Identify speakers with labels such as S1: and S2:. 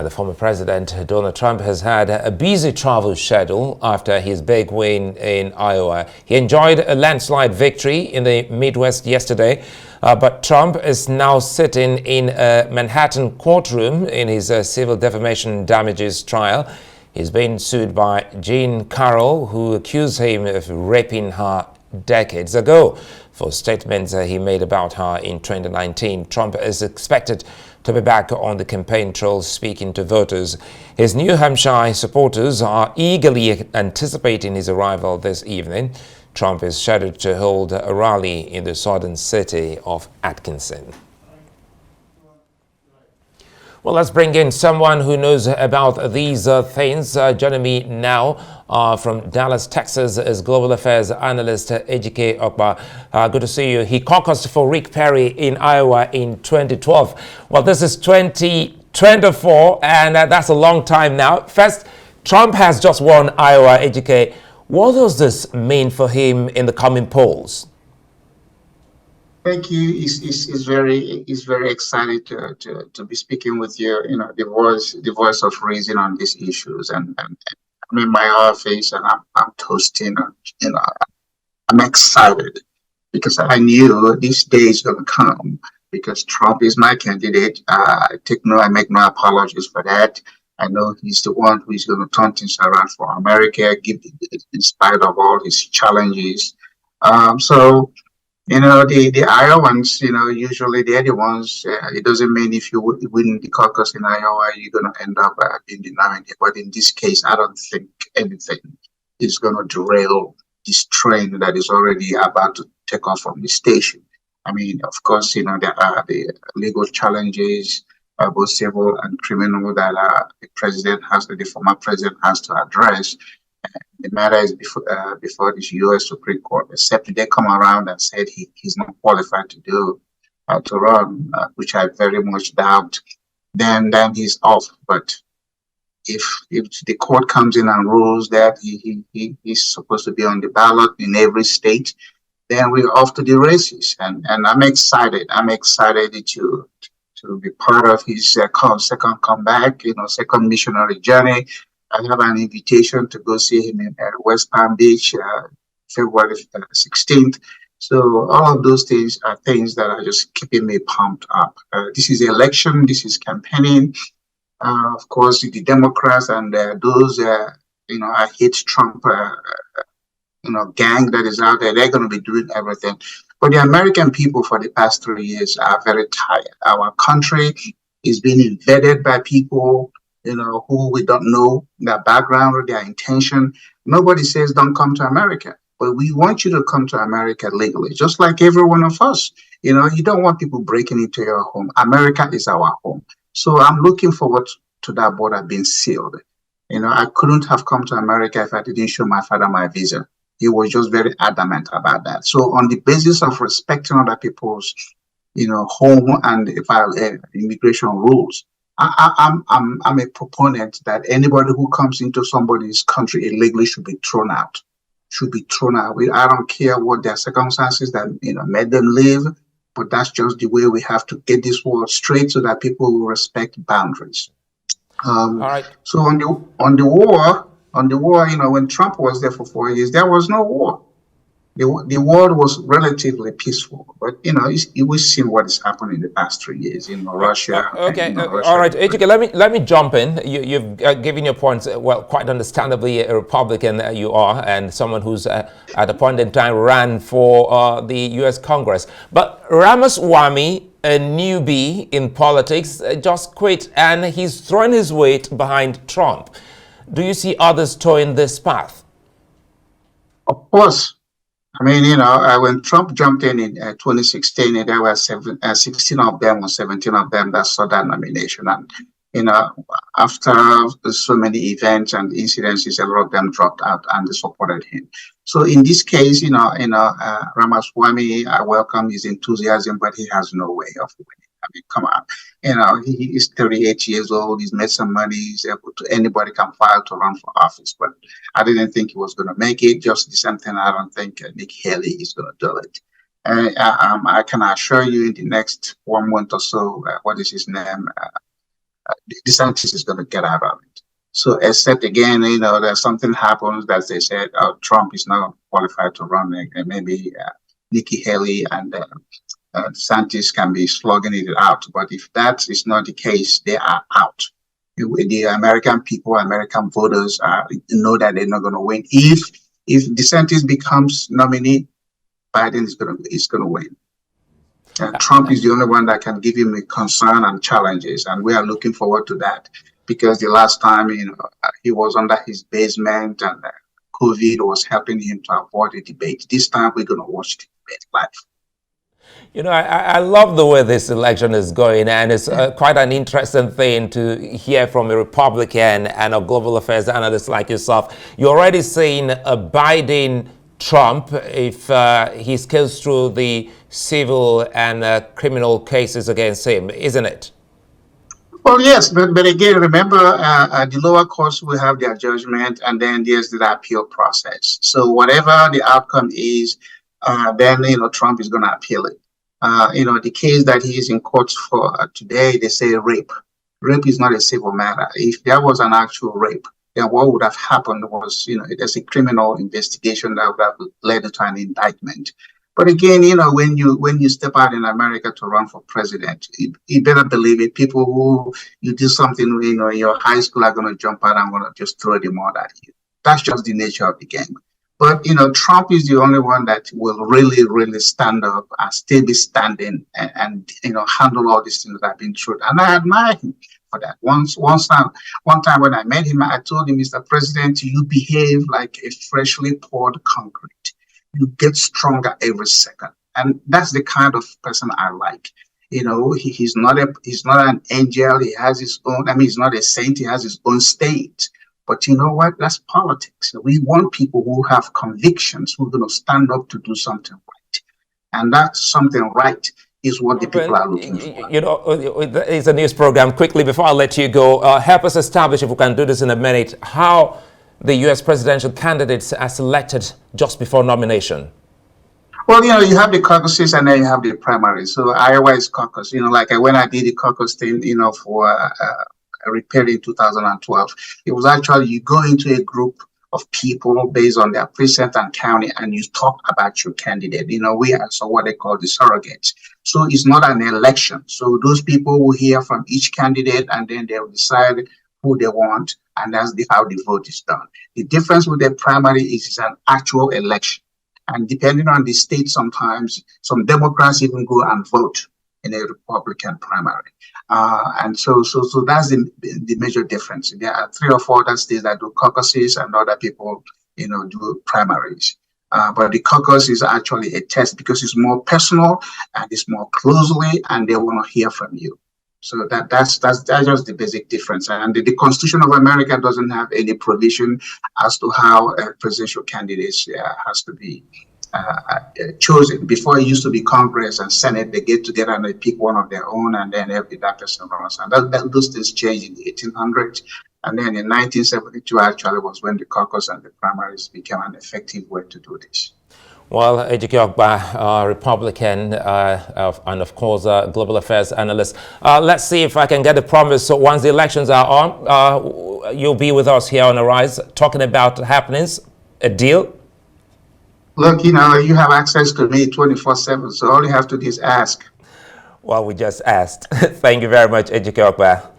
S1: The former president, Donald Trump, has had a busy travel schedule after his big win in Iowa. He enjoyed a landslide victory in the Midwest yesterday, but Trump is now sitting in a Manhattan courtroom in his civil defamation damages trial. He's been sued by Jean Carroll, who accused him of raping her decades ago for statements he made about her in 2019. Trump is expected to be back on the campaign trail speaking to voters. His New Hampshire supporters are eagerly anticipating his arrival this evening. Trump is scheduled to hold a rally in the southern city of Atkinson. Well, let's bring in someone who knows about these things. Joining me now from Dallas, Texas, is Global Affairs Analyst Ejike Okpa. Good to see you. He caucused for Rick Perry in Iowa in 2012. Well, this is 2024, and that's a long time now. First, Trump has just won Iowa. Ejike, what does this mean for him in the coming polls?
S2: Thank you. It's very excited to be speaking with you. You know, the voice of reason on these issues, and I'm in my office and I'm toasting. You know, I'm excited because I knew this day is going to come because Trump is my candidate. I make no apologies for that. I know he's the one who is going to turn things around for America, in spite of all his challenges. So. You know, the Iowans, you know, usually they're the ones, it doesn't mean if you win the caucus in Iowa, you're going to end up in the nominee. But in this case, I don't think anything is going to derail this train that is already about to take off from the station. I mean, of course, you know, there are the legal challenges, both civil and criminal, that the former president has to address. The matter is before this U.S. Supreme Court, except they come around and said he's not qualified to run, which I very much doubt. Then he's off. But if the court comes in and rules that he's supposed to be on the ballot in every state, then we're off to the races. And I'm excited. I'm excited to be part of his second comeback, you know, second missionary journey. I have an invitation to go see him in West Palm Beach, February 16th. So all of those things are things that are just keeping me pumped up. This is election. This is campaigning. Of course, the Democrats and those, you know, I hate Trump, you know, gang that is out there, they're going to be doing everything. But the American people for the past 3 years are very tired. Our country is being invaded by people, you know, who we don't know their background or their intention. Nobody says don't come to America, but we want you to come to America legally, just like every one of us. You know, you don't want people breaking into your home. America is our home. So I'm looking forward to that border being sealed. You know, I couldn't have come to America if I didn't show my father my visa. He was just very adamant about that. So on the basis of respecting other people's, you know, home and immigration rules, I'm a proponent that anybody who comes into somebody's country illegally should be thrown out. I don't care what their circumstances that, you know, made them leave, but that's just the way we have to get this world straight so that people will respect boundaries.
S1: All right.
S2: So on the war, you know, when Trump was there for 4 years, there was no war. The world was relatively peaceful, but you know, we've seen what has happened in the past 3 years. You know, Russia.
S1: Okay,
S2: Russia.
S1: all right, Ejike, let me jump in. You've given your points. Well, quite understandably, a Republican you are, and someone who's at a point in time ran for the U.S. Congress. But Ramaswamy, a newbie in politics, just quit, and he's throwing his weight behind Trump. Do you see others towing this path?
S2: Of course. I mean, you know, when Trump jumped in 2016, there were 16 of them or 17 of them that saw that nomination. And, you know, after so many events and incidences, a lot of them dropped out and they supported him. So in this case, Ramaswamy, I welcome his enthusiasm, but he has no way of winning. I mean, come on. You know, he is 38 years old. He's made some money. He's able to, anybody can file to run for office. But I didn't think he was going to make it. Just the same thing, I don't think Nick Haley is going to do it. I can assure you in the next 1 month or so, what is his name? DeSantis is going to get out of it. So, except again, that something happens that they said, Trump is not qualified to run, and maybe Nikki Haley and DeSantis can be slugging it out. But if that is not the case, they are out. The American people, American voters know that they're not going to win. If DeSantis becomes nominee, Biden is going to win. And Trump is the only one that can give him a concern and challenges, and we are looking forward to that, because the last time he was under his basement and COVID was helping him to avoid a debate. This time we're going to watch the debate live.
S1: I love the way this election is going, and it's quite an interesting thing to hear from a Republican and a global affairs analyst like yourself. You're already seeing a Biden Trump if he scales through the civil and criminal cases against him, isn't it?
S2: Well, yes, but again, remember, the lower courts will have their judgment, and then there's the appeal process. So whatever the outcome is, then Trump is going to appeal it. The case that he is in court for today, they say rape. Rape is not a civil matter. If there was an actual rape, then what would have happened was, there's a criminal investigation that would have led to an indictment. But again, when you step out in America to run for president, you better believe it. People who you do something, in your high school are going to jump out and going to just throw the mud at you. That's just the nature of the game. But, Trump is the only one that will really, really stand up and still be standing and handle all these things that have been through. And I admire him for that. One time when I met him, I told him, Mr. President, you behave like a freshly poured concrete. You get stronger every second. And that's the kind of person I like. He's not an angel. He has his own, he's not a saint. He has his own state. But you know what? That's politics. We want people who have convictions, who are going to stand up to do something right. And that something right is what the people are looking for.
S1: It's a news program. Quickly, before I let you go, help us establish, if we can do this in a minute, how the U.S. presidential candidates are selected just before nomination.
S2: Well, you have the caucuses and then you have the primaries. So Iowa is caucus. Like when I did the caucus thing, for repair in 2012, it was actually you go into a group of people based on their precinct and county, and you talk about your candidate. We are what they call the surrogates. So it's not an election. So those people will hear from each candidate, and then they'll decide who they want, and that's how the vote is done. The difference with the primary is it's an actual election. And depending on the state, sometimes some Democrats even go and vote in a Republican primary. And so that's the major difference. There are 3 or 4 other states that do caucuses, and other people, do primaries. But the caucus is actually a test because it's more personal and it's more closely, and they want to hear from you. So that's just the basic difference. And the Constitution of America doesn't have any provision as to how presidential candidates has to be chosen. Before, it used to be Congress and Senate. They get together and they pick one of their own, and then that person runs. And those things changed in the 1800s. And then in 1972, actually, was when the caucus and the primaries became an effective way to do this.
S1: Well, Ejike Okpa, Republican, and of course, global affairs analyst. Let's see if I can get a promise. So once the elections are on, you'll be with us here on Arise talking about happenings, a deal.
S2: Look, you have access to me 24/7, so all you have to do is ask.
S1: Well, we just asked. Thank you very much, Ejike Okpa.